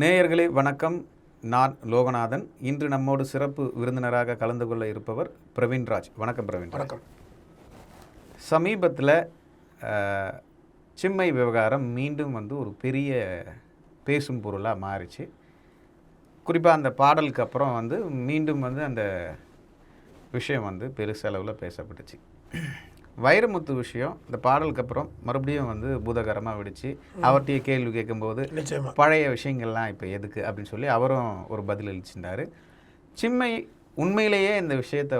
நேயர்களே வணக்கம். நான் லோகநாதன். இன்று நம்மோடு சிறப்பு விருந்தினராக கலந்து கொள்ள இருப்பவர் பிரவீன்ராஜ். வணக்கம் பிரவீன். வணக்கம். சமீபத்தில் சின்மயி விவகாரம் மீண்டும் ஒரு பெரிய பேசும் பொருளாக மாறிச்சு. குறிப்பாக அந்த பாடலுக்கு அப்புறம் மீண்டும் அந்த விஷயம் பெருசளவில் பேசப்பட்டுச்சு. வைரமுத்து விஷயம் இந்த பாடலுக்கு அப்புறம் மறுபடியும் பூதகரமாக விடுச்சு. அவர்கிட்டயே கேள்வி கேட்கும்போது பழைய விஷயங்கள்லாம் இப்போ எதுக்கு அப்படின்னு சொல்லி அவரும் ஒரு பதில் அளிச்சிருந்தார். சின்மயி உண்மையிலேயே இந்த விஷயத்தை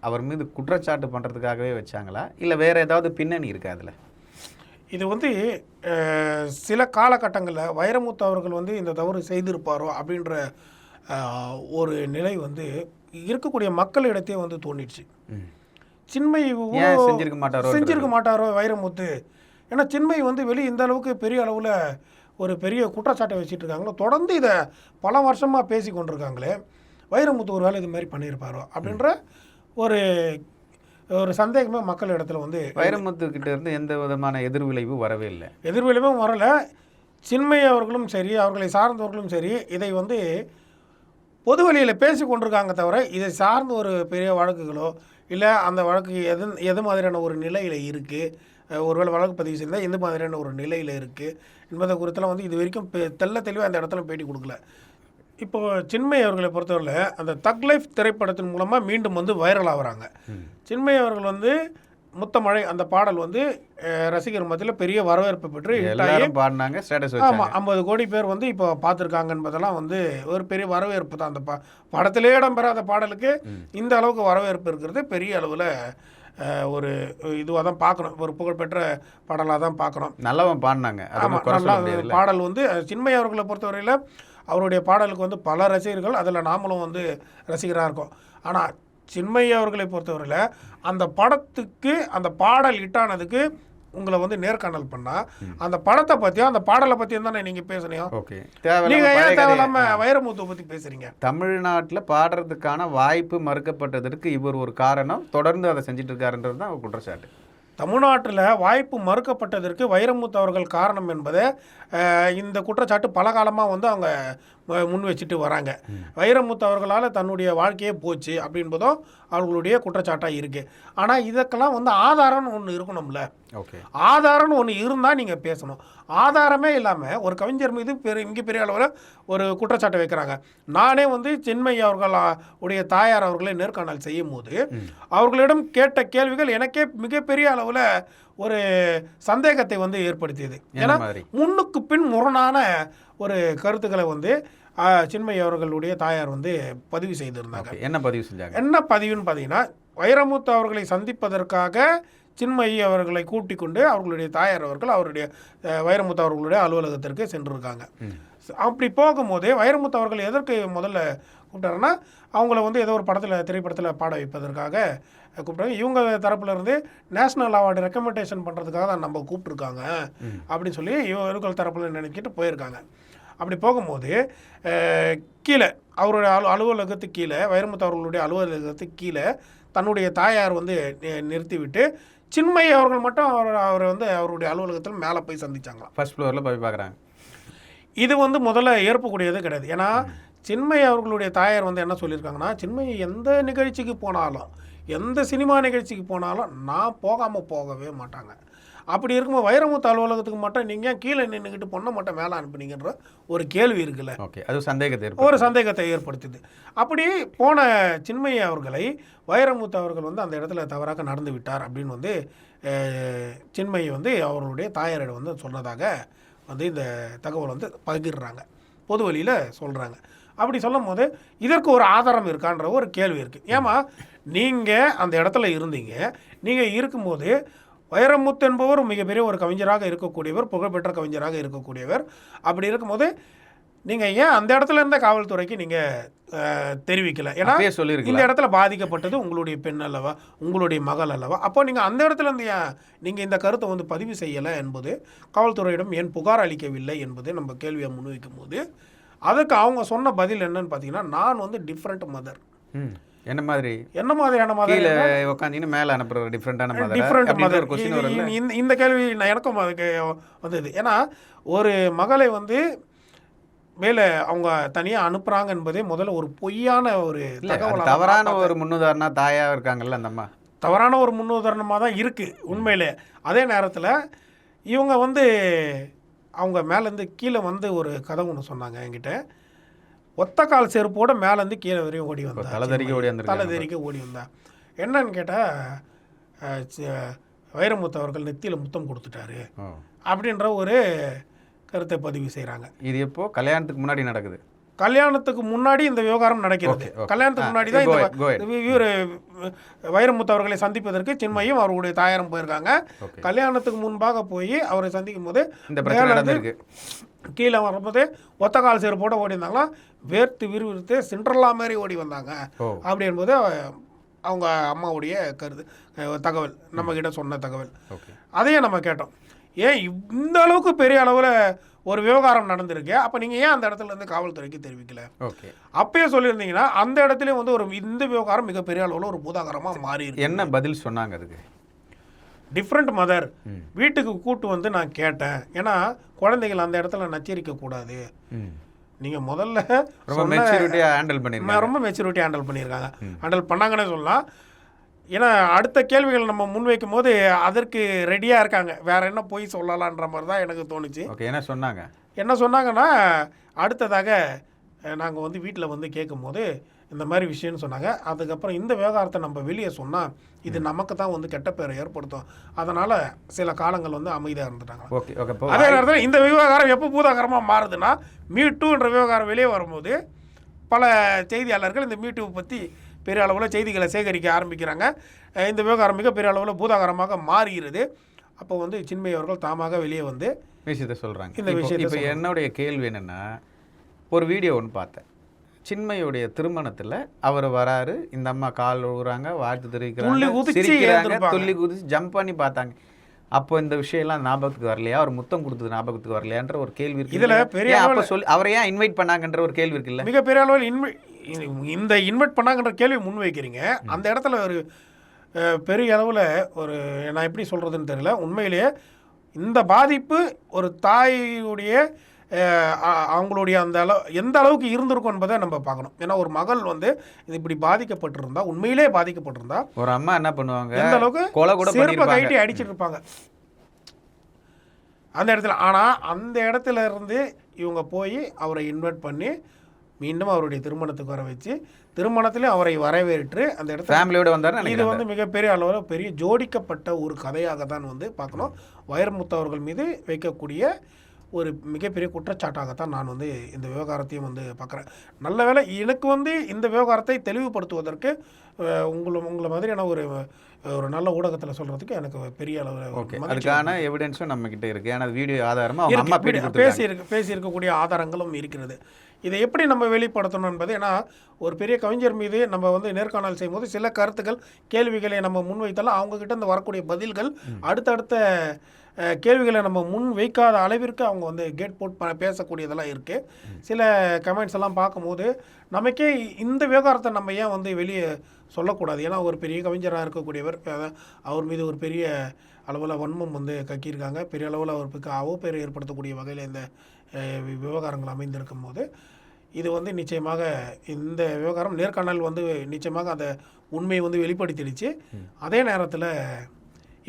அவர் மீது குற்றச்சாட்டு பண்ணுறதுக்காகவே வச்சாங்களா, இல்லை வேறு ஏதாவது பின்னணி இருக்கா அதில்? இது சில காலகட்டங்களில் வைரமுத்து அவர்கள் இந்த தவறு செய்திருப்பாரோ அப்படின்ற ஒரு நிலை இருக்கக்கூடிய மக்களிடத்தே தோணிடுச்சு. சின்மயி செஞ்சிருக்க மாட்டாரோ வைரமுத்து. ஏன்னா சின்மயி வெளியே இந்த அளவுக்கு பெரிய அளவில் ஒரு பெரிய குற்றச்சாட்டை வச்சுட்டு இருக்காங்களோ, தொடர்ந்து இதை பல வருஷமாக பேசி கொண்டிருக்காங்களே, வைரமுத்து ஒரு வேளை இது மாதிரி பண்ணியிருப்பாரோ அப்படின்ற ஒரு ஒரு சந்தேகமே மக்கள் இடத்துல வைரமுத்து கிட்ட இருந்து எந்த விதமான எதிர்விளைவும் வரவே இல்லை. எதிர்விளைவும் வரலை. சின்மயி அவர்களும் சரி, அவர்களை சார்ந்தவர்களும் சரி, இதை பொது வழியில் பேசி கொண்டிருக்காங்க தவிர இதை சார்ந்த ஒரு பெரிய வழக்குகளோ இல்லை அந்த வழக்கு எது மாதிரியான ஒரு நிலையில் இருக்குது, ஒருவேளை வழக்கு பதிவு செய்தால் எந்த மாதிரியான ஒரு நிலையில் இருக்குது என்பதை குறித்தெல்லாம் இது வரைக்கும் தெளிவாக அந்த இடத்துல பேட்டி கொடுக்கல. இப்போது சின்மயி அவர்களை பொறுத்தவரையில் அந்த தக் லைஃப் திரைப்படத்தின் மூலமாக மீண்டும் வைரல் ஆகிறாங்க. சின்மயி அவர்கள் முத்தமழை அந்த பாடல் ரசிகர் மத்தியில் பெரிய வரவேற்பு பெற்று பாடினாங்க. ஆமாம், 50 கோடி பேர் இப்போ பார்த்துருக்காங்க என்பதெல்லாம் ஒரு பெரிய வரவேற்பு தான். அந்த படத்திலே இடம்பெறாத பாடலுக்கு இந்த அளவுக்கு வரவேற்பு இருக்கிறது பெரிய அளவில் ஒரு இதுவாக தான் பார்க்கணும். ஒரு புகழ்பெற்ற பாடலாக தான் பார்க்குறோம். நல்லவன் பாடினாங்க. ஆமாம், நல்லா பாடல் சின்மயி அவர்களை பொறுத்தவரையில் அவருடைய பாடலுக்கு பல ரசிகர்கள், அதில் நாமளும் ரசிகராக இருக்கோம். ஆனால் சின்மயி அவர்களை பொறுத்தவரையில் அந்த படத்துக்கு அந்த பாடல் ஹிட்டானதுக்கு உங்களை நேர்காணல் பண்ணால் அந்த படத்தை பற்றியும் அந்த பாடலை பற்றியும் தானே நீங்கள் பேசுனீங்க. ஓகே, நீங்கள் ஏன் தேவையில்லாமல் வைரமுத்துவை பற்றி பேசுகிறீங்க? தமிழ்நாட்டில் பாடுறதுக்கான வாய்ப்பு மறுக்கப்பட்டதற்கு இவர் ஒரு காரணம், தொடர்ந்து அதை செஞ்சுட்டு இருக்காருன்றது தான் குற்றச்சாட்டு. தமிழ்நாட்டில் வாய்ப்பு மறுக்கப்பட்டதற்கு வைரமுத்து அவர்கள் காரணம் என்பதை இந்த குற்றச்சாட்டு பல காலமாக அவங்க முன் வச்சுட்டு வராங்க. வைரமுத்து அவர்களால் தன்னுடைய வாழ்க்கையே போச்சு அப்படின்பதும் அவர்களுடைய குற்றச்சாட்டாக இருக்குது. ஆனால் இதுக்கெல்லாம் ஆதாரம்னு ஒன்று இருக்கணும்ல. ஓகே, ஆதாரம்னு ஒன்று இருந்தால் நீங்கள் பேசணும். ஆதாரமே இல்லாமல் ஒரு கவிஞர் மீது இங்கே பெரிய அளவில் ஒரு குற்றச்சாட்டை வைக்கிறாங்க. நானே சின்மயி அவர்களுடைய தாயார் அவர்களை நேர்காணல் செய்யும் போது அவர்களிடம் கேட்ட கேள்விகள் எனக்கே மிகப்பெரிய அளவில் ஒரு சந்தேகத்தை ஏற்படுத்தியது. ஏன்னா முன்னுக்கு பின் முரணான ஒரு கருத்துக்களை சின்மயி அவர்களுடைய தாயார் பதிவு செய்திருந்தாங்க. என்ன பதிவு செஞ்சாங்க? என்ன பதிவுன்னு பார்த்தீங்கன்னா, வைரமுத்து அவர்களை சந்திப்பதற்காக சின்மயி அவர்களை கூட்டிக் கொண்டு அவர்களுடைய தாயார் அவர்கள் அவருடைய வைரமுத்து அவர்களுடைய அலுவலகத்திற்கு சென்றிருக்காங்க. அப்படி போகும்போதே வைரமுத்து அவர்கள் எதற்கு முதல்ல கூப்பிட்டாருன்னா, அவங்கள ஏதோ ஒரு திரைப்படத்தில் பாட வைப்பதற்காக கூப்பிட்டாங்க. இவங்க தரப்புலேருந்து நேஷ்னல் அவார்டு ரெக்கமெண்டேஷன் பண்ணுறதுக்காக தான் நம்ம கூப்பிட்ருக்காங்க அப்படின்னு சொல்லி இவர்கள் தரப்பில் நினைக்கிட்டு போயிருக்காங்க. அப்படி போகும்போது கீழே அவருடைய அலுவலகத்துக்கு கீழே, வைரமுத்து அவர்களுடைய அலுவலகத்துக்கு கீழே தன்னுடைய தாயார் நிறுத்திவிட்டு சின்மயி அவர்கள் மட்டும் அவரை அவருடைய அலுவலகத்தில் மேலே போய் சந்திச்சாங்களாம். ஃபர்ஸ்ட் ஃப்ளோரில் போய் பார்க்குறாங்க. இது முதல்ல ஏற்பக்கூடியது கிடையாது. ஏன்னா சின்மயி அவர்களுடைய தாயார் என்ன சொல்லியிருக்காங்கன்னா, சின்மயி எந்த நிகழ்ச்சிக்கு போனாலும், எந்த சினிமா நிகழ்ச்சிக்கு போனாலும் நான் போகவே மாட்டாங்க. அப்படி இருக்கும்போது வைரமுத்து அலுவலகத்துக்கு மட்டும் நீங்கள் கீழே நின்றுக்கிட்டு பொண்ணை மட்டும் மேலே அனுப்புனீங்கன்ற ஒரு கேள்வி இருக்குல்ல. ஓகே, அது சந்தேகத்தை ஏற்படுத்துது. அப்படி போன சின்மயி அவர்களை வைரமுத்து அவர்கள் அந்த இடத்துல தவறாக நடந்து விட்டார் அப்படின்னு சின்மயி அவர்களுடைய தாயாரிடம் சொன்னதாக இந்த தகவல் பகிர்றாங்க, பொது வழியில் சொல்கிறாங்க. அப்படி சொல்லும் போது இதற்கு ஒரு ஆதாரம் இருக்கான்ற ஒரு கேள்வி இருக்குது. ஏமா நீங்கள் அந்த இடத்துல இருந்தீங்க, நீங்கள் இருக்கும்போது வைரமுத்து என்பவர் மிகப்பெரிய ஒரு கவிஞராக இருக்கக்கூடியவர், புகழ்பெற்ற கவிஞராக இருக்கக்கூடியவர். அப்படி இருக்கும்போது நீங்கள் ஏன் அந்த இடத்துல இருந்த காவல்துறைக்கு நீங்கள் தெரிவிக்கலை? ஏன்னா இந்த இடத்துல பாதிக்கப்பட்டது உங்களுடைய பெண் அல்லவா, உங்களுடைய மகள் அல்லவா? அப்போ நீங்கள் அந்த இடத்துல இருந்து ஏன் நீங்கள் இந்த கருத்தை பதிவு செய்யலை என்பது, காவல்துறையிடம் ஏன் புகார் அளிக்கவில்லை என்பது நம்ம கேள்வியை முன்வைக்கும் போது அதுக்கு அவங்க சொன்ன பதில் என்னன்னு பார்த்தீங்கன்னா, நான் டிஃப்ரெண்ட் மதர். என்ன மாதிரியான கீழ உட்கார்ந்தினா மேல அனுப்புற டிஃபரண்டான மதர் இந்த கேள்வி எனக்கும் அதுக்கு வந்தது. ஏன்னா ஒரு மகளை மேலே அவங்க தனியாக அனுப்புகிறாங்க என்பதே முதல்ல ஒரு பொய்யான ஒரு தகவல். தவறான ஒரு முன்னுதாரணம் தாயாக இருக்காங்கல்ல அந்த அம்மா. தவறான ஒரு முன்னுதாரணமாக தான் இருக்குது உண்மையிலே. அதே நேரத்தில் இவங்க வந்து அவங்க மேலேருந்து கீழே வந்து ஒரு கதை ஒன்று சொன்னாங்க என்கிட்ட. ஒத்த கால் செருப்போட மேலேருந்து கீழே வரையும் ஓடி வந்தா, தலைதெறிக்க ஓடி வந்தா. என்னன்னு கேட்டால் வைரமுத்து அவர்கள் நெத்தியில் முத்தம் கொடுத்துட்டாரு அப்படின்ற ஒரு கருத்தை பதிவு செய்கிறாங்க. இது எப்போ கல்யாணத்துக்கு முன்னாடி நடக்குது? கல்யாணத்துக்கு முன்னாடி இந்த விவகாரம் நடக்கிறது. கல்யாணத்துக்கு முன்னாடி தான் இவர் வைரமுத்து அவர்களை சந்திப்பதற்கு சின்மையும் அவருடைய தாயாரும் போயிருக்காங்க. கல்யாணத்துக்கு முன்பாக போய் அவரை சந்திக்கும் போது கீழே வரும்போது ஒத்த கால் செருப்போட ஓடி இருந்தாங்களா, வேர்த்து விறுவிறுத்து சிண்ட்ரல்லா மாதிரி ஓடி வந்தாங்க அப்படி என்பது அவங்க அம்மாவுடைய தகவல், நம்ம கிட்ட சொன்ன தகவல். அதையே நம்ம கேட்டோம். ஏன் இந்த அளவுக்கு பெரிய அளவில் ஒரு விவகாரம் நடந்திருக்கு, அப்போ நீங்கள் ஏன் அந்த இடத்துல இருந்து காவல்துறைக்கு தெரிவிக்கல? அப்பயே சொல்லியிருந்தீங்கன்னா அந்த இடத்துல வந்து ஒரு இந்த விவகாரம் மிகப்பெரிய அளவில் ஒரு பூதாகரமாக மாறி இருக்கு. என்ன பதில் சொன்னாங்க அதுக்கு? டிஃப்ரெண்ட் மதர் வீட்டுக்கு கூட்டு வந்து நான் கேட்டேன். ஏன்னா குழந்தைகள் அந்த இடத்துல நச்சரிக்க கூடாது. நீங்கள் முதல்ல ரொம்ப மெச்சூரிட்டியாக ஹேண்டில் பண்ணியிருக்காங்க. ஹேண்டில் பண்ணாங்கன்னே சொல்லலாம். ஏன்னா அடுத்த கேள்விகள் நம்ம முன்வைக்கும் போது அதற்கு ரெடியாக இருக்காங்க. வேற என்ன போய் சொல்லலான்ற மாதிரி தான் எனக்கு தோணுச்சு. என்ன சொன்னாங்கன்னா, அடுத்ததாக நாங்கள் வந்து வீட்டில் வந்து கேட்கும் போது இந்த மாதிரி விஷயம்னு சொன்னாங்க. அதுக்கப்புறம் இந்த விவகாரத்தை நம்ம வெளியே சொன்னால் இது நமக்கு தான் வந்து கெட்ட பேரை ஏற்படுத்தும், அதனால் சில காலங்கள் வந்து அமைதியாக இருந்துட்டாங்க. அதே நேரத்தில் இந்த விவகாரம் எப்போ பூதாகரமாக மாறுதுன்னா, மீ2ன்ற விவகாரம் வெளியே வரும்போது பல செய்தியாளர்கள் இந்த மீ2 பற்றி பெரிய அளவில் செய்திகளை சேகரிக்க ஆரம்பிக்கிறாங்க. இந்த விவகாரம் மிகப்பெரிய அளவில் பூதாகரமாக மாறுகிறது. அப்போ வந்து சின்மயி அவர்கள் தாமாக வெளியே வந்து விஷயத்தை சொல்கிறாங்க. இந்த விஷயத்தை இப்போ என்னுடைய கேள்வி என்னென்னா, ஒரு வீடியோ ஒன்று பார்த்தேன். சின்மயுடைய திருமணத்தில் அவர் வராரு, இந்த அம்மா கால் விழுகிறாங்க, வாழ்த்து தெரிவிக்கிறாங்க, துள்ளி குதிச்சு ஜம்ப் பண்ணி பார்த்தாங்க. அப்போ இந்த விஷயம்லாம் ஞாபகத்துக்கு வரலையா? அவர் முத்தம் கொடுத்தது ஞாபகத்துக்கு வரலையான்ற ஒரு கேள்வி இருக்கு. இதில் பெரிய சொல்லி அவரை ஏன் இன்வைட் பண்ணாங்கன்ற ஒரு கேள்வி இருக்குல்ல. மிகப்பெரிய அளவில் இன்வைட் பண்ணாங்கன்ற கேள்வி முன் வைக்கிறீங்க. அந்த இடத்துல ஒரு பெரிய அளவில் ஒரு நான் எப்படி சொல்கிறதுன்னு தெரியல. உண்மையிலேயே இந்த பாதிப்பு ஒரு தாயுடைய அவங்களுடைய அந்த எந்த அளவுக்கு இருந்திருக்கும் என்பதை நம்ம பார்க்கணும். ஏன்னா ஒரு மகள் வந்து இது இப்படி பாதிக்கப்பட்டிருந்தா, உண்மையிலே பாதிக்கப்பட்டிருந்தா ஒரு அம்மா என்ன பண்ணுவாங்க, எந்த அளவுக்கு செருப்பை கைட்டி அடிச்சிட்டு இருப்பாங்க அந்த இடத்துல. ஆனால் அந்த இடத்துல இருந்து இவங்க போய் அவரை இன்வைட் பண்ணி மீண்டும் அவருடைய திருமணத்துக்கு வர வச்சு திருமணத்திலே அவரை வரவேற்று அந்த இடத்துல ஃபேமிலியோட வந்தார். இது வந்து மிகப்பெரிய அளவில் பெரிய ஜோடிக்கப்பட்ட ஒரு கதையாக தான் வந்து பார்க்கணும். வைரமுத்து அவர்கள் மீது வைக்கக்கூடிய ஒரு மிகப்பெரிய குற்றச்சாட்டாகத்தான் நான் வந்து இந்த விவகாரத்தையும் வந்து பார்க்குறேன். நல்ல வேளை எனக்கு வந்து இந்த விவகாரத்தை தெளிவுபடுத்துவதற்கு உங்களை மாதிரியான ஒரு நல்ல ஊடகத்தில் சொல்கிறதுக்கு எனக்கு பெரிய அளவில் அதுக்கான எவிடன்ஸும் நம்மக்கிட்ட இருக்குது. ஏன்னா வீடியோ ஆதாரமாக பேசியிருக்கக்கூடிய ஆதாரங்களும் இருக்கிறது. இதை எப்படி நம்ம வெளிப்படுத்தணும் என்பது, ஏன்னா ஒரு பெரிய கவிஞர் மீது நம்ம வந்து நேர்காணல் செய்யும்போது சில கருத்துக்கள் கேள்விகளை நம்ம முன்வைத்தாலும் அவங்கக்கிட்ட இருந்து வரக்கூடிய பதில்கள் அடுத்தடுத்த கேள்விகளை நம்ம முன் வைக்காத அளவிற்கு அவங்க வந்து கேட் போட் பேசக்கூடியதெல்லாம் இருக்குது. சில கமெண்ட்ஸ் எல்லாம் பார்க்கும்போது நமக்கே இந்த விவகாரத்தை நம்ம ஏன் வந்து வெளியே சொல்லக்கூடாது. ஏன்னா ஒரு பெரிய கவிஞராக இருக்கக்கூடியவர், அவர் மீது ஒரு பெரிய அளவில் வன்மம் வந்து கக்கியிருக்காங்க. பெரிய அளவில் அவருக்கு அவப்பேரை ஏற்படுத்தக்கூடிய வகையில் இந்த விவகாரங்கள் அமைந்திருக்கும் போது இது வந்து நிச்சயமாக இந்த விவகாரம் நேர்காணல் வந்து நிச்சயமாக அந்த உண்மையை வந்து வெளிப்படுத்திடுச்சு. அதே நேரத்தில்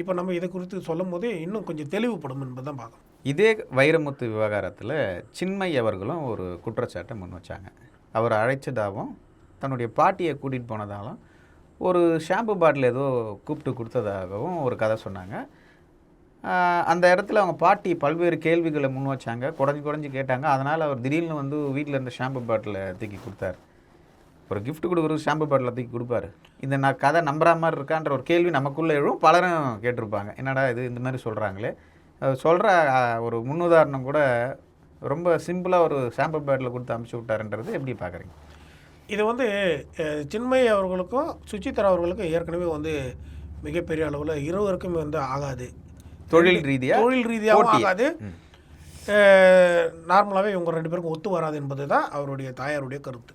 இப்போ நம்ம இதை குறித்து சொல்லும் போது இன்னும் கொஞ்சம் தெளிவுபடும் என்பது தான் பார்க்கணும். இதே வைரமுத்து விவகாரத்தில் சின்மயி அவர்களும் ஒரு குற்றச்சாட்டை முன் வச்சாங்க. அவர் அழைச்சதாகவும் தன்னுடைய பாட்டியை கூட்டிகிட்டு போனதாகவும் ஒரு ஷாம்பு பாட்டில் ஏதோ கூப்பிட்டு கொடுத்ததாகவும் ஒரு கதை சொன்னாங்க. அந்த இடத்துல அவங்க பாட்டி பல்வேறு கேள்விகளை முன் வச்சாங்க, குறைஞ்சி கேட்டாங்க. அதனால் அவர் திடீர்னு வந்து வீட்டில் இருந்த ஷாம்பு பாட்டிலை தூக்கி கொடுத்தாரு. ஒரு கிஃப்ட் கொடுக்குறது ஷாம்பு பாட்டில் தூக்கி கொடுப்பாரு. இந்த நான் கதை நம்புற மாதிரி இருக்கான்ற ஒரு கேள்வி நமக்குள்ளே எழும். பலரும் கேட்டிருப்பாங்க, என்னடா இது இந்த மாதிரி சொல்கிறாங்களே. சொல்கிற ஒரு முன்னுதாரணம் கூட ரொம்ப சிம்பிளாக ஒரு ஷாம்பு பாட்டில் கொடுத்து அனுப்பிச்சி விட்டாருன்றது எப்படி பார்க்குறீங்க? இது வந்து சின்மயி அவர்களுக்கும் சுசித்ரா அவர்களுக்கும் ஏற்கனவே வந்து மிகப்பெரிய அளவில் இருவருக்கும் வந்து ஆகாது. தொழில் ரீதியாகவும் ஆகாது. நார்மலாகவே இவங்க ரெண்டு பேருக்கும் ஒத்து வராது என்பது தான் அவருடைய தாயாருடைய கருத்து.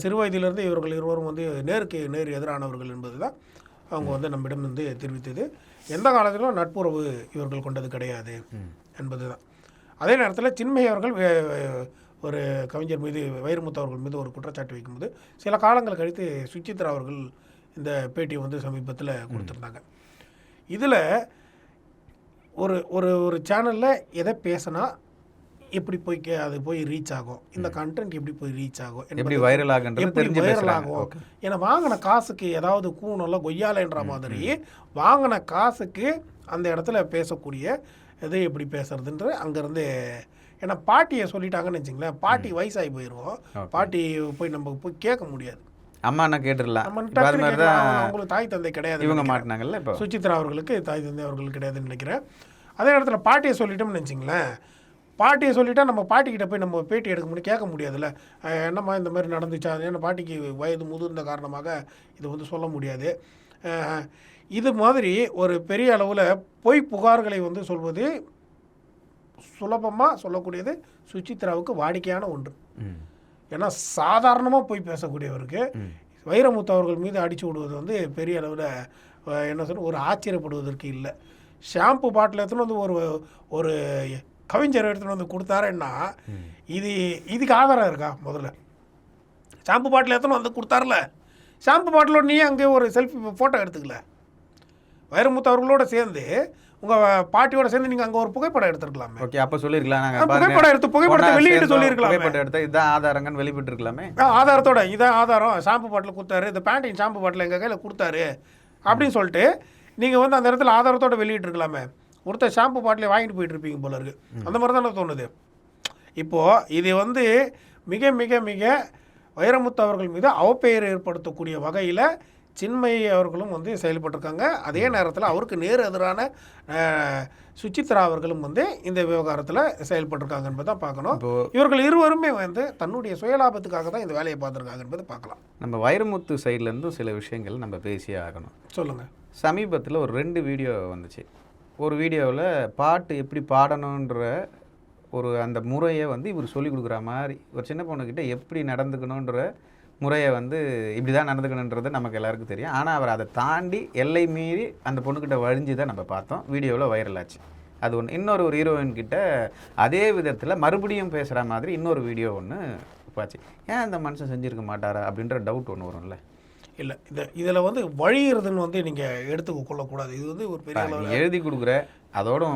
சிறு வயதிலிருந்து இவர்கள் இருவரும் வந்து நேருக்கு நேர் எதிரானவர்கள் என்பது தான் அவங்க வந்து நம்மிடம் வந்து தெரிவித்தது. எந்த காலத்திலும் நட்புறவு இவர்கள் கொண்டது கிடையாது என்பது தான். அதே நேரத்தில் சின்மயி அவர்கள் ஒரு கவிஞர் மீது வைரமுத்து அவர்கள் மீது ஒரு குற்றச்சாட்டு வைக்கும்போது சில காலங்கள் கழித்து சுசித்ரா அவர்கள் இந்த பேட்டியை வந்து சமீபத்தில் கொடுத்துருந்தாங்க. இதில் ஒரு ஒரு ஒரு சேனலில் எதை பேசினா எப்படி போய் அது போய் ரீச் ஆகும், இந்த கண்டென்ட் எப்படி போய் ரீச் ஆகும், எப்படி வைரல் ஆகும், ஏன்னா வாங்கின காசுக்கு ஏதாவது கூணல்ல கொய்யாலைன்ற மாதிரி வாங்கின காசுக்கு அந்த இடத்துல பேசக்கூடிய எதை எப்படி பேசுறதுன்ற அங்கேருந்து, ஏன்னா பாட்டியை சொல்லிட்டாங்கன்னு வச்சுங்களேன், பாட்டி வயசாகி போயிடுவோம், பாட்டி போய் நம்ம போய் கேட்க முடியாது. அம்மா என்ன கேட்டுடலாம், அவங்களுக்கு தாய் தந்தை கிடையாது, இவங்க மாட்டினாங்கல்ல இப்போ சுசித்ரா அவர்களுக்கு தாய் தந்தை அவர்களுக்கு கிடையாதுன்னு நினைக்கிறேன். அதே இடத்துல பாட்டியை சொல்லிட்டோம்னு நினச்சிங்களேன், பாட்டியை சொல்லிட்டா நம்ம பாட்டிக்கிட்ட போய் நம்ம பேட்டி எடுக்க முடியும், கேட்க முடியாதுல்ல, என்னம்மா இந்த மாதிரி நடந்துச்சா, ஏன்னா பாட்டிக்கு வயது முதிர்ந்த காரணமாக இது வந்து சொல்ல முடியாது. இது மாதிரி ஒரு பெரிய அளவில் பொய் புகார்களை வந்து சொல்வது சுலபமாக சொல்லக்கூடியது சுசித்ராவுக்கு வாடிக்கையான ஒன்று. ஏன்னா சாதாரணமாக போய் பேசக்கூடியவருக்கு வைரமுத்து அவர்கள் மீது அடித்து விடுவது வந்து பெரிய அளவில் என்ன சொல்ல ஒரு ஆச்சரியப்படுவதற்கு இல்லை. ஷாம்பு பாட்டில் எடுத்துன்னு வந்து ஒரு கவிஞர் எடுத்துகிட்டு வந்து கொடுத்தாருன்னா இதுக்கு ஆதாரம் இருக்கா? முதல்ல ஷாம்பு பாட்டில் எடுத்துன்னு வந்து கொடுத்தாருல, ஷாம்பு பாட்டிலோட நீ அங்கே ஒரு செல்ஃபி ஃபோட்டோ எடுத்துக்கல, வைரமுத்து அவர்களோட சேர்ந்து உங்கள் பாட்டியோட சேர்ந்து நீங்கள் அங்கே ஒரு புகைப்படம் எடுத்துருக்கலாமே. ஓகே, அப்போ சொல்லியிருக்கலாம், நாங்கள் புகைப்படத்தை வெளியிட்டு சொல்லியிருக்கலாம், புகைப்படம் எடுத்தால் இதான் ஆதாரங்கன்னு வெளியிட்டு இருக்கலாமே. ஆதாரத்தோட இதான் ஆதாரம், ஷாம்பு பாட்டில் கொடுத்தாரு, இந்த பேண்டின் ஷாம்பு பாட்டில் எங்கள் கையில் கொடுத்தாரு அப்படின்னு சொல்லிட்டு நீங்கள் வந்து அந்த இடத்துல ஆதாரத்தோட வெளியிட்டிருக்கலாமே. ஒருத்தர் ஷாம்பு பாட்டிலே வாங்கிட்டு போயிட்டு இருப்பீங்க போல இருக்கு. அந்த மாதிரி தானே தோணுது. இப்போது இது வந்து மிக மிக மிக வைரமுத்து அவர்கள் மீது அவப்பெயர் ஏற்படுத்தக்கூடிய வகையில் சின்மயி அவர்களும் வந்து செயல்பட்டிருக்காங்க. அதே நேரத்தில் அவருக்கு நேர் எதிரான சுசித்ரா அவர்களும் வந்து இந்த விவகாரத்தில் செயல்பட்டிருக்காங்க என்பதை தான் பார்க்கணும். இவர்கள் இருவருமே வந்து தன்னுடைய சுயலாபத்துக்காக தான் இந்த வேலையை பார்த்துருக்காங்க என்பதை பார்க்கலாம். நம்ம வைரமுத்து சைட்லேருந்தும் சில விஷயங்கள் நம்ம பேசியே ஆகணும். சொல்லுங்கள். சமீபத்தில் ஒரு 2 வீடியோ வந்துச்சு. ஒரு வீடியோவில் பாட்டு எப்படி பாடணுன்ற ஒரு அந்த முறையை வந்து இவர் சொல்லிக் கொடுக்குற மாதிரி, ஒரு சின்ன பொண்ணுக்கிட்ட எப்படி நடந்துக்கணுன்ற முறையை வந்து இப்படி தான் நடந்துக்கணுன்றது நமக்கு எல்லாருக்கும் தெரியும். ஆனால் அவர் அதை தாண்டி எல்லை மீறி அந்த பொண்ணுக்கிட்ட வழிஞ்சு தான் நம்ம பார்த்தோம். வீடியோவில் வைரல் ஆச்சு. அது ஒன்று. இன்னொரு ஹீரோயின் கிட்ட அதே விதத்தில் மறுபடியும் பேசுகிற மாதிரி இன்னொரு வீடியோ ஒன்று பார்த்து, ஏன் அந்த மனுஷன் செஞ்சுருக்க மாட்டாரா அப்படின்ற டவுட் ஒன்று வரும்ல. இல்லை, இதில் வந்து வழிகிறதுன்னு வந்து நீங்கள் எடுத்துக்க கொள்ளக்கூடாது. இது வந்து ஒரு பெரிய எழுதி கொடுக்குற அதோட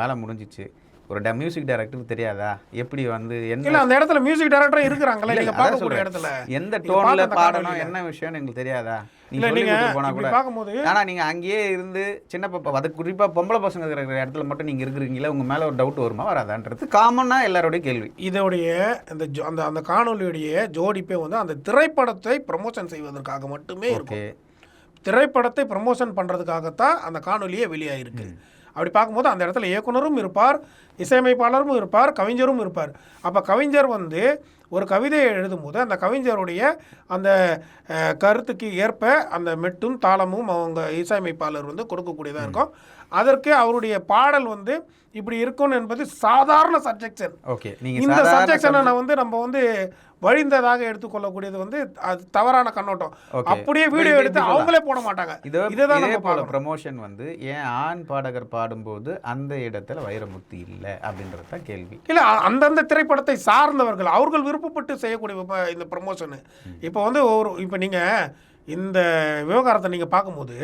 வேலை முடிஞ்சிச்சு. ஒரு மியூசிக் டைரக்டருக்கு தெரியாதா எப்படி வந்து அந்த இடத்துல மியூசிக் டைரக்டர் இருக்கிறாங்களா, நீங்க பார்க்கக்கூடிய இடத்துல எந்த டோன்ல பாடணும் என்ன விஷயம்னு எங்களுக்கு தெரியாதா? நீங்க போனா கூட பார்க்கும்போது, ஆனா நீங்க அங்கேயே இருந்து சின்ன பாப்பா, அது குறிப்பா பொம்பளை பசங்க இருக்கிற இடத்துல மட்டும் நீங்க இருக்கிறீங்களா, உங்க மேல ஒரு டவுட் வருமா வராதான்றது காமனா எல்லாரோடைய கேள்வி. இதோடைய அந்த அந்த காணொலியுடைய ஜோடிப்பே வந்து அந்த திரைப்படத்தை ப்ரமோஷன் செய்வதற்காக மட்டுமே இருக்கு. திரைப்படத்தை ப்ரமோஷன் பண்றதுக்காகத்தான் அந்த காணொலியே வெளியாயிருக்கு. அப்படி பார்க்கும்போது அந்த இடத்துல இயக்குனரும் இருப்பார், இசையமைப்பாளரும் இருப்பார், கவிஞரும் இருப்பார். அப்போ கவிஞர் வந்து ஒரு கவிதையை எழுதும்போது அந்த கவிஞருடைய அந்த கருத்துக்கு ஏற்ப அந்த மெட்டும் தாளமும் அவங்க இசையமைப்பாளர் வந்து கொடுக்கக்கூடியதாக இருக்கும். அதற்கு அவருடைய பாடல் வந்து இப்படி இருக்கும் என்பது சாதாரண சப்ஜெக்ஷன். ஓகே, இந்த சப்ஜெக்ஷனை நம்ம வந்து வழிந்ததாக எடுத்துக்கொள்ளக்கூடியது வந்து அது தவறான கண்ணோட்டம். அப்படியே வீடியோ எடுத்து அவங்களே போட மாட்டாங்க. இதுதான் நம்ம ப்ரமோஷன் வந்து ஏன் ஆண் பாடகர் பாடும்போது அந்த இடத்துல வைரமுத்து இல்லை அப்படின்றது தான் கேள்வி. இல்லை, அந்தந்த திரைப்படத்தை சார்ந்தவர்கள் அவர்கள் விருப்பப்பட்டு செய்யக்கூடிய இந்த ப்ரமோஷனு. இப்போ வந்து இப்போ நீங்கள் இந்த விவகாரத்தை நீங்கள் பார்க்கும்போது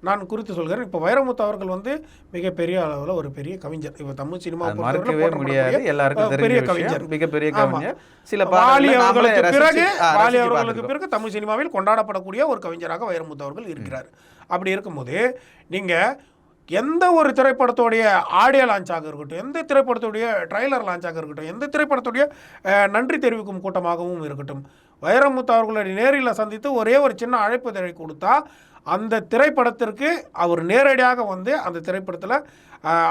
நான் குறித்து சொல்கிறேன். இப்போ வைரமுத்து அவர்கள் வந்து மிகப்பெரிய அளவில் ஒரு பெரிய கவிஞர். இப்போ தமிழ் சினிமா மறக்கவே முடியாது, எல்லாருக்கும் பெரிய கவிஞர், மிகப்பெரிய கவிஞர். சில வாலி அவர்களுக்கு பிறகு தமிழ் சினிமாவில் கொண்டாடப்படக்கூடிய ஒரு கவிஞராக வைரமுத்து அவர்கள் இருக்கிறார். அப்படி இருக்கும்போது நீங்கள் எந்த ஒரு திரைப்படத்துடைய ஆடியோ லான்ச்சாக இருக்கட்டும், எந்த திரைப்படத்துடைய ட்ரைலர் லான்ச்சாக இருக்கட்டும், எந்த திரைப்படத்துடைய நன்றி தெரிவிக்கும் கூட்டமாகவும் இருக்கட்டும், வைரமுத்து அவர்களை நேரில் சந்தித்து ஒரே ஒரு சின்ன அழைப்புதழை கொடுத்தா அந்த திரைப்படத்திற்கு அவர் நேரடியாக வந்து அந்த திரைப்படத்தில்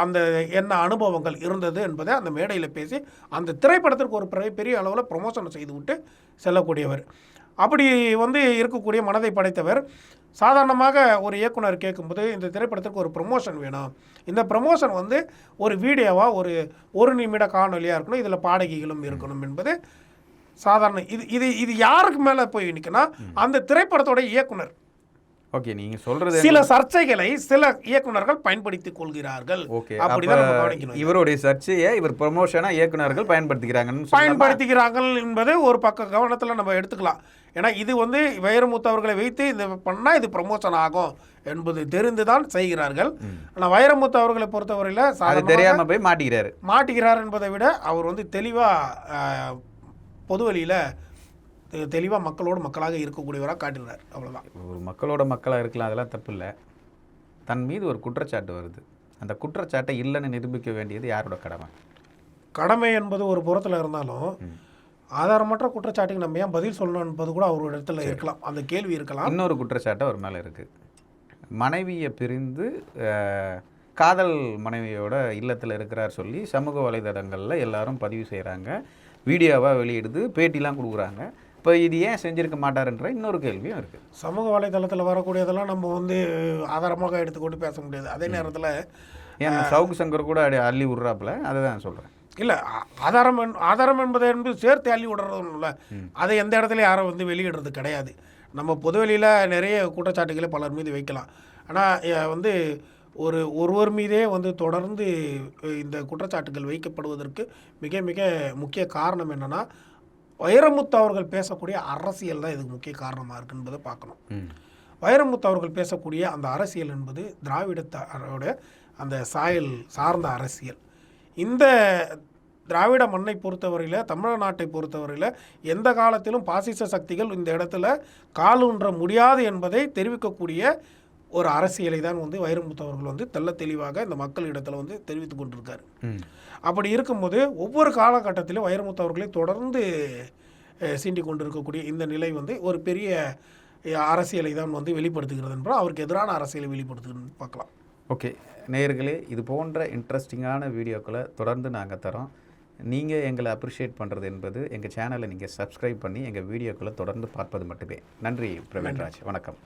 அந்த என்ன அனுபவங்கள் இருந்தது என்பதை அந்த மேடையில் பேசி அந்த திரைப்படத்திற்கு ஒரு பெரிய அளவில் ப்ரமோஷன் செய்து விட்டு செல்லக்கூடியவர். அப்படி வந்து இருக்கக்கூடிய மனதை படைத்தவர். சாதாரணமாக ஒரு இயக்குனர் கேட்கும்போது இந்த திரைப்படத்திற்கு ஒரு ப்ரமோஷன் வேணும், இந்த ப்ரமோஷன் வந்து ஒரு வீடியோவாக ஒரு நிமிட காணொலியாக இருக்கணும், இதில் பாடகிகளும் இருக்கணும் என்பது சாதாரண. இது யாருக்கு மேலே போய் நிற்கனா அந்த திரைப்படத்தோட இயக்குனர். ஓகே, நீங்கள் சொல்கிறது சில சர்ச்சைகளை சில இயக்குனர்கள் பயன்படுத்திக் கொள்கிறார்கள். ஓகே. அப்படிதான் நம்ம கவனிக்கணும். இவருடைய சர்ச்சையை இவர் ப்ரொமோஷனா இயக்குனர்கள் பயன்படுத்திக்கிறாங்கன்னு பயன்படுத்திக்கிறார்கள் என்பது ஒரு பக்க கவனத்தில் நம்ம எடுத்துக்கலாம். ஏன்னா இது வந்து வைரமுத்து அவர்களை வைத்து இந்த பண்ணால் இது ப்ரமோஷன் ஆகும் என்பது தெரிந்துதான் செய்கிறார்கள். ஆனால் வைரமுத்து அவர்களை பொறுத்தவரையில் அது தெரியாமல் போய் மாட்டிக்கிறார் என்பதை விட அவர் வந்து தெளிவாக பொதுவெளியில் தெளிவாக மக்களோடு மக்களாக இருக்கக்கூடியவராக காட்டுகிறார். அவ்வளோதான். ஒரு மக்களோட மக்களாக இருக்கலாம், அதெல்லாம் தப்பு இல்லை. தன் மீது ஒரு குற்றச்சாட்டு வருது, அந்த குற்றச்சாட்டை இல்லைன்னு நிரூபிக்க வேண்டியது யாரோட கடமை என்பது ஒரு புறத்தில் இருந்தாலும் ஆதாரமற்ற குற்றச்சாட்டுக்கு நம்ம ஏன் பதில் சொல்லணும் என்பது கூட அவரோட இடத்துல இருக்கலாம், அந்த கேள்வி இருக்கலாம். இன்னொரு குற்றச்சாட்டு அவர் மேலே இருக்குது. மனைவியை பிரிந்து காதல் மனைவியோட இல்லத்தில் இருக்கிறார் சொல்லி சமூக வலைதளங்களில் எல்லாரும் பதிவு செய்கிறாங்க, வீடியோவாக வெளியிடுது, பேட்டிலாம் கொடுக்குறாங்க. இப்போ இது ஏன் செஞ்சுருக்க மாட்டாருன்ற இன்னொரு கேள்வியும் இருக்குது. சமூக வலைதளத்தில் வரக்கூடியதெல்லாம் நம்ம வந்து ஆதாரமாக எடுத்துக்கொண்டு பேச முடியாது. அதே நேரத்தில் ஏன் சவுக்கு சங்கர் கூட அள்ளி விட்றாப்புல, அதை தான் சொல்கிறேன். இல்லை, ஆதாரம் என்பது சேர்த்து அள்ளி விடுறதும் இல்லை. அதை எந்த இடத்துல யாரும் வந்து வெளியிடுறது கிடையாது. நம்ம பொதுவெளியில் நிறைய குற்றச்சாட்டுகளை பலர் மீது வைக்கலாம். ஆனால் வந்து ஒருவர் மீதே வந்து தொடர்ந்து இந்த குற்றச்சாட்டுகள் வைக்கப்படுவதற்கு மிக மிக முக்கிய காரணம் என்னென்னா, வைரமுத்து அவர்கள் பேசக்கூடிய அரசியல் தான் இதுக்கு முக்கிய காரணமாக இருக்குது என்பதை பார்க்கணும். வைரமுத்து அவர்கள் பேசக்கூடிய அந்த அரசியல் என்பது திராவிடத்தோட அந்த சாயல் சார்ந்த அரசியல். இந்த திராவிட மண்ணை பொறுத்தவரையில், தமிழ்நாட்டை பொறுத்தவரையில் எந்த காலத்திலும் பாசிச சக்திகள் இந்த இடத்துல காலூன்ற முடியாது என்பதை தெரிவிக்கக்கூடிய ஒரு அரசியலை தான் வந்து வைரமுத்து அவர்கள் வந்து தெள்ள தெளிவாக இந்த மக்களிடத்தில் வந்து தெரிவித்து கொண்டிருக்காரு. அப்படி இருக்கும்போது ஒவ்வொரு காலகட்டத்திலும் வைரமுத்து அவர்களை தொடர்ந்து சீண்டி கொண்டிருக்கக்கூடிய இந்த நிலை வந்து ஒரு பெரிய அரசியலை தான் வந்து வெளிப்படுத்துகிறது என்றால் அவருக்கு எதிரான அரசியலை வெளிப்படுத்துகிறது பார்க்கலாம். ஓகே நேயர்களே, இது போன்ற இன்ட்ரெஸ்டிங்கான வீடியோக்களை தொடர்ந்து நாங்கள் தரோம். நீங்கள் எங்களை அப்ரிஷியேட் பண்ணுறது என்பது எங்கள் சேனலை நீங்கள் சப்ஸ்கிரைப் பண்ணி எங்கள் வீடியோக்களை தொடர்ந்து பார்ப்பது மட்டுமே. நன்றி பிரவீன்ராஜ். வணக்கம்.